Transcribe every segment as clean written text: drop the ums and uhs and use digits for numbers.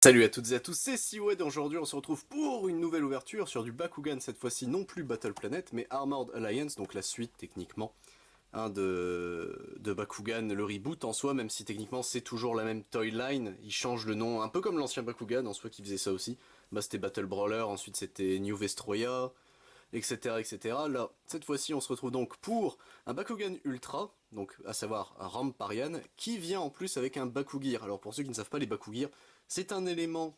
Salut à toutes et à tous, c'est Seawed. Aujourd'hui on se retrouve pour une nouvelle ouverture sur du Bakugan, cette fois-ci non plus Battle Planet, mais Armored Alliance, donc la suite techniquement de Bakugan, le reboot en soi, même si techniquement c'est toujours la même toy line, il change le nom, un peu comme l'ancien Bakugan en soi qui faisait ça aussi. Bah c'était Battle Brawler, ensuite c'était New Vestroya, etc. etc. Là, cette fois-ci on se retrouve donc pour un Bakugan Ultra, donc à savoir un Ramparian, qui vient en plus avec un Bakugear. Alors pour ceux qui ne savent pas, les Bakugear, c'est un élément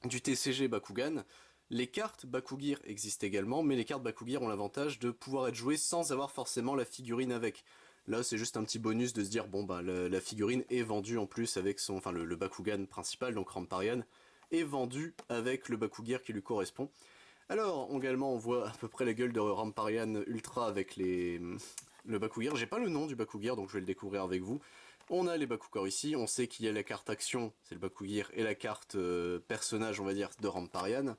du TCG Bakugan. Les cartes Bakugear existent également, mais les cartes Bakugear ont l'avantage de pouvoir être jouées sans avoir forcément la figurine avec. Là, c'est juste un petit bonus de se dire, bon bah la figurine est vendue en plus avec son, enfin le Bakugan principal, donc Ramparian, est vendu avec le Bakugear qui lui correspond. Alors, également, on voit à peu près la gueule de Ramparian Ultra avec le Bakugear. J'ai pas le nom du Bakugear, donc je vais le découvrir avec vous. On a les Bakugors ici, on sait qu'il y a la carte action, c'est le Bakugear, et la carte personnage, on va dire, de Ramparian.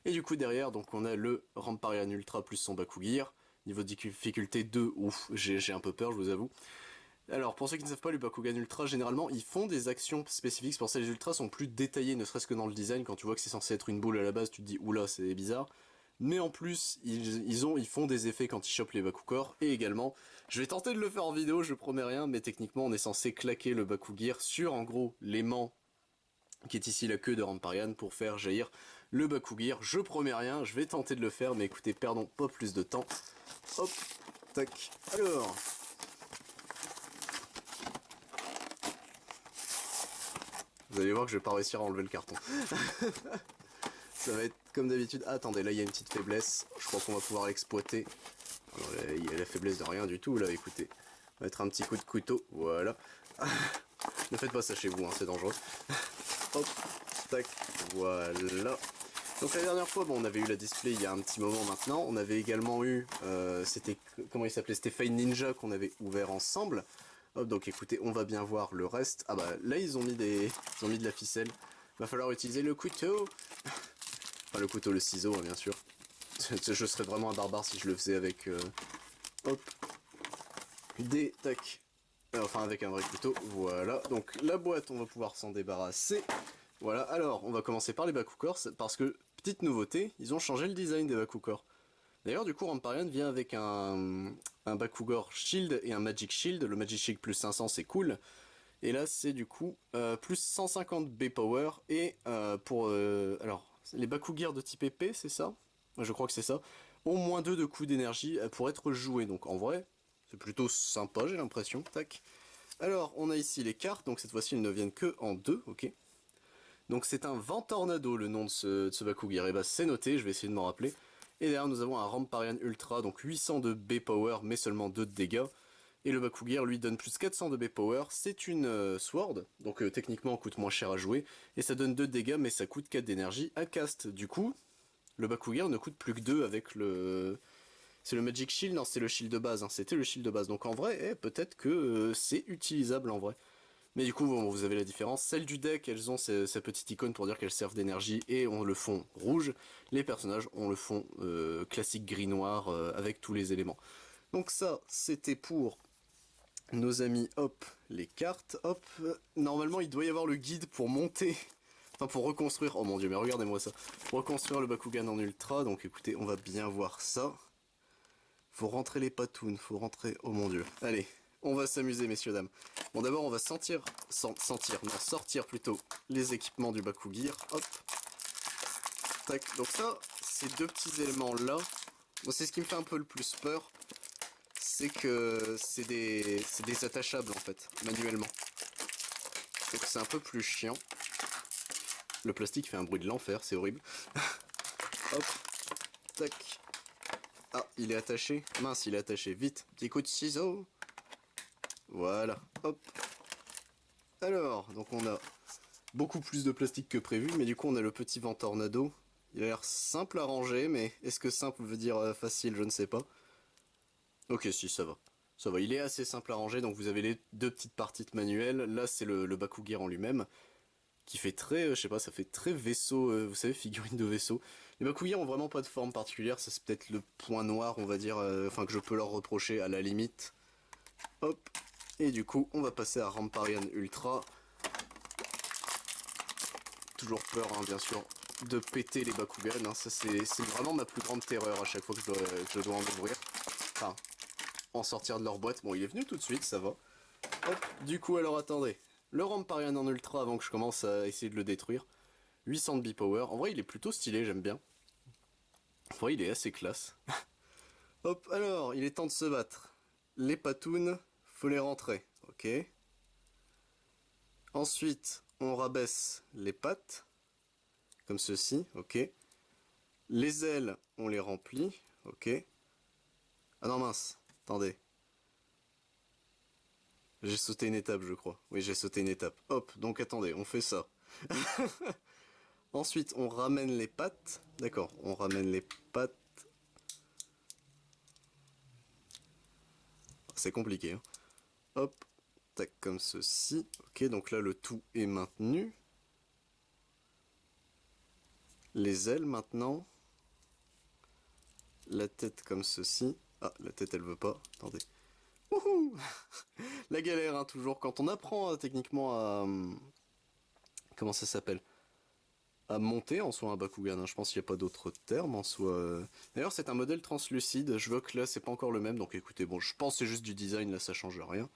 Et du coup, derrière, donc on a le Ramparian Ultra plus son Bakugear. Niveau de difficulté 2, ouf, j'ai un peu peur, je vous avoue. Alors, pour ceux qui ne savent pas, les Bakugan Ultra, généralement, ils font des actions spécifiques. C'est pour ça que les Ultras sont plus détaillés, ne serait-ce que dans le design. Quand tu vois que c'est censé être une boule à la base, tu te dis, oula, c'est bizarre. Mais en plus, ils font des effets quand ils chopent les Bakugors. Et également, je vais tenter de le faire en vidéo, je promets rien, mais techniquement, on est censé claquer le Bakugear sur, en gros, l'aimant qui est ici la queue de Ramparian pour faire jaillir le Bakugear. Je promets rien, je vais tenter de le faire, mais écoutez, perdons pas plus de temps. Hop, tac. Alors, vous allez voir que je vais pas réussir à enlever le carton. Ça va être comme d'habitude. Ah, attendez, là il y a une petite faiblesse. Je crois qu'on va pouvoir l'exploiter. Il y a la faiblesse de rien du tout là, écoutez. On va mettre un petit coup de couteau, voilà. Ne faites pas ça chez vous, hein, c'est dangereux. Hop, tac, voilà. Donc la dernière fois, bon, on avait eu la display il y a un petit moment maintenant. On avait également eu, c'était, comment il s'appelait, c'était Fine Ninja qu'on avait ouvert ensemble. Hop, donc écoutez, on va bien voir le reste. Ah bah là ils ont mis ils ont mis de la ficelle. Va falloir utiliser le couteau. Enfin le couteau, le ciseau, hein, bien sûr. Je serais vraiment un barbare si je le faisais avec, hop, des tac. Enfin avec un vrai couteau, voilà. Donc la boîte, on va pouvoir s'en débarrasser. Voilà, alors on va commencer par les Bakugors, parce que, petite nouveauté, ils ont changé le design des Bakugors. D'ailleurs, du coup, Ramparian vient avec un Bakugor Shield et un Magic Shield. Le Magic Shield plus 500, c'est cool. Et là, c'est du coup plus 150 B Power. Et alors, les Bakugear de type épée, c'est ça? Je crois que c'est ça. Ont moins 2 de coups d'énergie pour être joués. Donc en vrai, c'est plutôt sympa, j'ai l'impression. Tac. Alors, on a ici les cartes. Donc cette fois-ci, ils ne viennent que en 2, ok. Donc c'est un Ventornado, le nom de ce Bakugear. Et bah c'est noté, je vais essayer de m'en rappeler. Et derrière, nous avons un Ramparian Ultra, donc 800 de B Power, mais seulement 2 de dégâts. Et le Bakugear lui donne plus 400 de B Power. C'est une Sword, donc techniquement coûte moins cher à jouer. Et ça donne 2 de dégâts, mais ça coûte 4 d'énergie à cast. Du coup, le Bakugear ne coûte plus que 2 avec le... C'est le Magic Shield? Non, c'est le shield de base, hein. C'était le shield de base. Donc en vrai, peut-être que c'est utilisable en vrai. Mais du coup, bon, vous avez la différence. Celles du deck, elles ont sa petite icône pour dire qu'elles servent d'énergie et on le fond rouge. Les personnages, on le fond classique gris-noir avec tous les éléments. Donc ça, c'était pour nos amis, hop, les cartes, hop. Normalement, il doit y avoir le guide pour monter, enfin pour reconstruire, oh mon dieu, mais regardez-moi ça. Pour reconstruire le Bakugan en ultra, donc écoutez, on va bien voir ça. Faut rentrer les patounes, faut rentrer, oh mon dieu. Allez, on va s'amuser, messieurs, dames. Bon, d'abord, on va sortir plutôt les équipements du Bakugear, hop. Tac, donc ça, ces deux petits éléments-là, bon, c'est ce qui me fait un peu le plus peur. C'est que c'est des attachables en fait, manuellement. Donc c'est un peu plus chiant. Le plastique fait un bruit de l'enfer, c'est horrible. Hop, tac. Ah, il est attaché. Mince, il est attaché. Vite, petit coup de ciseau. Voilà, hop. Alors, donc on a beaucoup plus de plastique que prévu, mais du coup on a le petit vent tornado. Il a l'air simple à ranger, mais est-ce que simple veut dire facile, je ne sais pas. Ok, si, ça va. Ça va, il est assez simple à ranger, donc vous avez les deux petites parties de manuel. Là, c'est le Bakugear en lui-même, qui fait très, je sais pas, ça fait très vaisseau, vous savez, figurine de vaisseau. Les Bakugear ont vraiment pas de forme particulière, ça c'est peut-être le point noir, on va dire, enfin que je peux leur reprocher à la limite. Hop, et du coup, on va passer à Ramparian Ultra. toujours peur, hein, bien sûr, de péter les Bakugan. Hein. Ça, c'est vraiment ma plus grande terreur à chaque fois que je dois en ouvrir. Enfin, en sortir de leur boîte. Bon, il est venu tout de suite, ça va. Hop, du coup, alors attendez. Le Ramparian en ultra avant que je commence à essayer de le détruire. 800 de B-Power. En vrai, il est plutôt stylé, j'aime bien. En vrai, il est assez classe. Hop, alors, il est temps de se battre. Les patounes, faut les rentrer. Ok. Ensuite, on rabaisse les pattes. Comme ceci, ok. Les ailes, on les remplit. Ok. Ah non, mince. Attendez. J'ai sauté une étape, je crois. Oui, j'ai sauté une étape. Hop, donc attendez, on fait ça. Ensuite, on ramène les pattes. D'accord, on ramène les pattes. C'est compliqué. Hein. Hop, tac, comme ceci. Ok, donc là, le tout est maintenu. Les ailes, maintenant. La tête, comme ceci. Ah, la tête, elle veut pas. Attendez. Wouhou. La galère, hein, toujours. Quand on apprend techniquement à... comment ça s'appelle? À monter en soi un Bakugan, hein. Je pense qu'il n'y a pas d'autre terme en soi. D'ailleurs, c'est un modèle translucide. Je vois que là, c'est pas encore le même. Donc écoutez, bon, je pense que c'est juste du design. Là, ça change rien.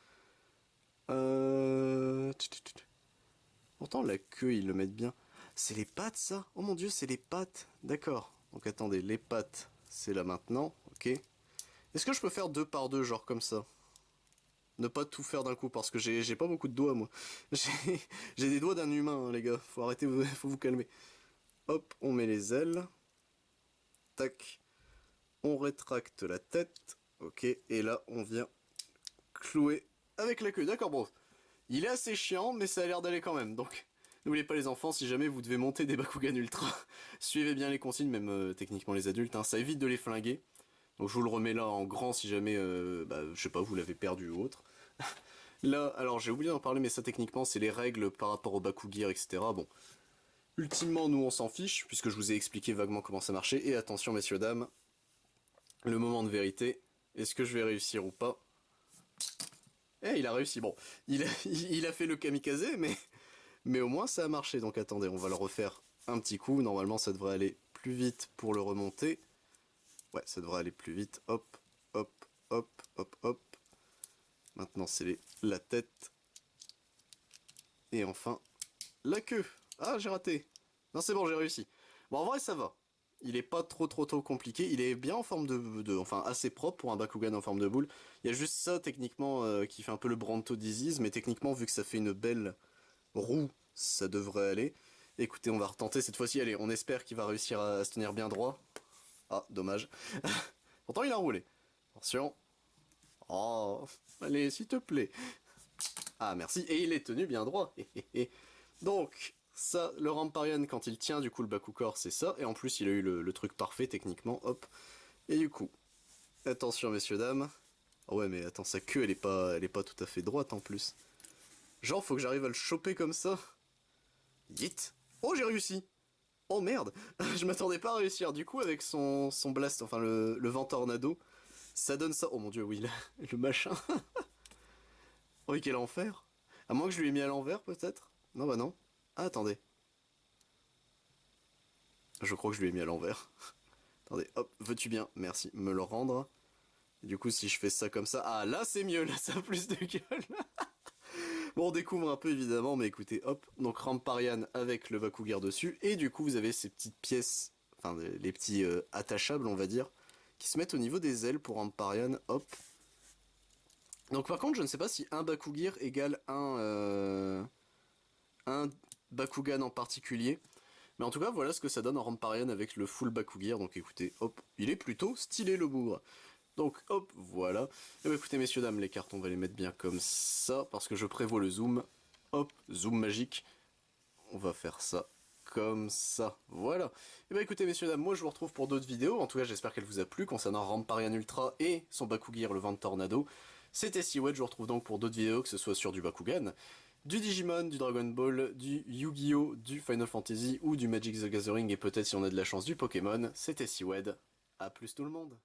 Pourtant, la queue, ils le mettent bien. C'est les pattes, ça? Oh mon dieu, c'est les pattes. D'accord. Donc attendez, les pattes, c'est là maintenant. Ok. Est-ce que je peux faire 2 par 2, genre comme ça? Ne pas tout faire d'un coup, parce que j'ai pas beaucoup de doigts, moi. J'ai des doigts d'un humain, hein, les gars. Faut arrêter, faut vous calmer. Hop, on met les ailes. Tac. On rétracte la tête. Ok, et là, on vient clouer avec la queue. D'accord, bon. Il est assez chiant, mais ça a l'air d'aller quand même. Donc, n'oubliez pas les enfants, si jamais vous devez monter des Bakugan Ultra, suivez bien les consignes, même techniquement les adultes. Hein, ça évite de les flinguer. Donc je vous le remets là en grand si jamais, je sais pas, vous l'avez perdu ou autre. Là, alors j'ai oublié d'en parler, mais ça techniquement c'est les règles par rapport au Bakugear, etc. Bon, ultimement nous on s'en fiche, puisque je vous ai expliqué vaguement comment ça marchait. Et attention messieurs dames, le moment de vérité, est-ce que je vais réussir ou pas? Eh, il a réussi, bon, il a fait le kamikaze, mais au moins ça a marché. Donc attendez, on va le refaire un petit coup, normalement ça devrait aller plus vite pour le remonter. Ouais, ça devrait aller plus vite. Hop, hop, hop, hop, hop. Maintenant, c'est la tête. Et enfin, la queue. Ah, j'ai raté. Non, c'est bon, j'ai réussi. Bon, en vrai, ça va. Il est pas trop compliqué. Il est bien en forme enfin, assez propre pour un Bakugan en forme de boule. Il y a juste ça, techniquement, qui fait un peu le Branto Disease. Mais techniquement, vu que ça fait une belle roue, ça devrait aller. Écoutez, on va retenter cette fois-ci. Allez, on espère qu'il va réussir à se tenir bien droit. Ah, dommage. Pourtant, il a roulé. Attention. Oh, allez, s'il te plaît. Ah, merci. Et il est tenu bien droit. Donc, ça, le Ramparian, quand il tient, du coup, le Bakugor, c'est ça. Et en plus, il a eu le truc parfait, techniquement. Hop. Et du coup, attention, messieurs, dames. Oh ouais, mais attends, sa queue, elle est pas tout à fait droite, en plus. Genre, faut que j'arrive à le choper comme ça. Yeet. Oh, j'ai réussi. Oh merde, je m'attendais pas à réussir. Du coup, avec son blast, enfin le vent tornado, ça donne ça. Oh mon dieu, oui, le machin. Oh, quel enfer. À moins que je lui ai mis à l'envers, peut-être. Non, bah non. Ah, attendez. Je crois que je lui ai mis à l'envers. Attendez, hop, veux-tu bien, merci, me le rendre. Et du coup, si je fais ça comme ça... Ah, là, c'est mieux, là, ça a plus de gueule. Bon, on découvre un peu, évidemment, mais écoutez, hop. Donc, Ramparian avec le Bakugan dessus. Et du coup, vous avez ces petites pièces, enfin, les petits attachables, on va dire, qui se mettent au niveau des ailes pour Ramparian, hop. Donc, par contre, je ne sais pas si un Bakugan égale un Bakugan en particulier. Mais en tout cas, voilà ce que ça donne en Ramparian avec le full Bakugan. Donc écoutez, hop, il est plutôt stylé le bougre. Donc hop, voilà. Et bah écoutez messieurs dames, les cartes on va les mettre bien comme ça, parce que je prévois le zoom. Hop, zoom magique. On va faire ça comme ça, voilà. Et bah écoutez messieurs dames, moi je vous retrouve pour d'autres vidéos. En tout cas j'espère qu'elle vous a plu concernant Ramparian Ultra et son Bakugan le vent tornado. C'était Seaweed, je vous retrouve donc pour d'autres vidéos, que ce soit sur du Bakugan, du Digimon, du Dragon Ball, du Yu-Gi-Oh, du Final Fantasy ou du Magic the Gathering et peut-être si on a de la chance du Pokémon. C'était Seaweed, à plus tout le monde.